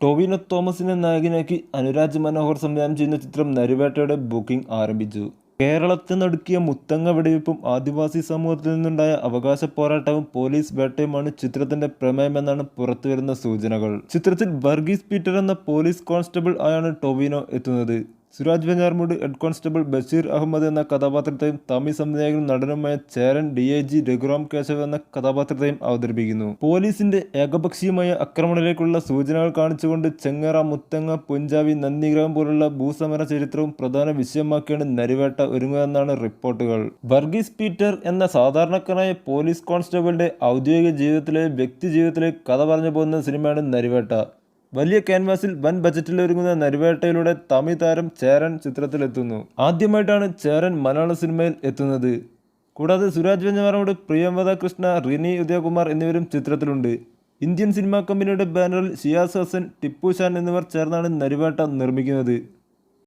ടൊവിനോ തോമസിനെ നായകനാക്കി അനുരാജ് മനോഹർ സംവിധാനം ചെയ്യുന്ന ചിത്രം നരിവേട്ടയുടെ ബുക്കിംഗ് ആരംഭിച്ചു. കേരളത്തെ നടുക്കിയ മുത്തങ്ങ വെടിവെപ്പും ആദിവാസി സമൂഹത്തിൽ നിന്നുണ്ടായ അവകാശ പോരാട്ടവും പോലീസ് വേട്ടയുമാണ് ചിത്രത്തിന്റെ പ്രമേയമെന്നാണ് പുറത്തുവരുന്ന സൂചനകൾ. ചിത്രത്തിൽ വർഗീസ് പീറ്റർ എന്ന പോലീസ് കോൺസ്റ്റബിൾ ആയാണ് ടൊവിനോ എത്തുന്നത്. സുരാജ് വെഞ്ഞാറമൂട് ഹെഡ് കോൺസ്റ്റബിൾ ബഷീർ അഹമ്മദ് എന്ന കഥാപാത്രത്തെയും തമിഴ് സംവിധായകനും നടനുമായ ചേരൻ DIG രഘുറാം കേശവ് എന്ന കഥാപാത്രത്തെയും അവതരിപ്പിക്കുന്നു. പോലീസിന്റെ ഏകപക്ഷീയമായ ആക്രമണത്തിലേക്കുള്ള സൂചനകൾ കാണിച്ചുകൊണ്ട് ചെങ്ങറ, മുത്തങ്ങ, പുഞ്ചാവി, നന്ദിഗ്രാമം പോലുള്ള ഭൂസമര ചരിത്രവും പ്രധാന വിഷയമാക്കിയാണ് നരിവേട്ട ഒരുങ്ങുകയെന്നാണ് റിപ്പോർട്ടുകൾ. വർഗീസ് പീറ്റർ എന്ന സാധാരണക്കാരനായ പോലീസ് കോൺസ്റ്റബിളിന്റെ ഔദ്യോഗിക ജീവിതത്തിലെ വ്യക്തി ജീവിതത്തിലെ കഥ പറഞ്ഞു പോകുന്ന സിനിമയാണ് നരിവേട്ട. വലിയ ക്യാൻവാസിൽ വൻ ബജറ്റിൽ ഒരുങ്ങുന്ന നരിവേട്ടയിലൂടെ തമിഴ് താരം ചേരൻ ചിത്രത്തിലെത്തുന്നു. ആദ്യമായിട്ടാണ് ചേരൻ മലയാള സിനിമയിൽ എത്തുന്നത്. കൂടാതെ സുരാജ് വെഞ്ഞാറമൂട്, പ്രിയംവദ കൃഷ്ണ, റിനി ഉദയകുമാർ എന്നിവരും ചിത്രത്തിലുണ്ട്. ഇന്ത്യൻ സിനിമാ കമ്പനിയുടെ ബാനറിൽ ഷിയാസ് ഹസൻ, ടിപ്പു ഷാൻ എന്നിവർ ചേർന്നാണ് നരിവേട്ട നിർമ്മിക്കുന്നത്.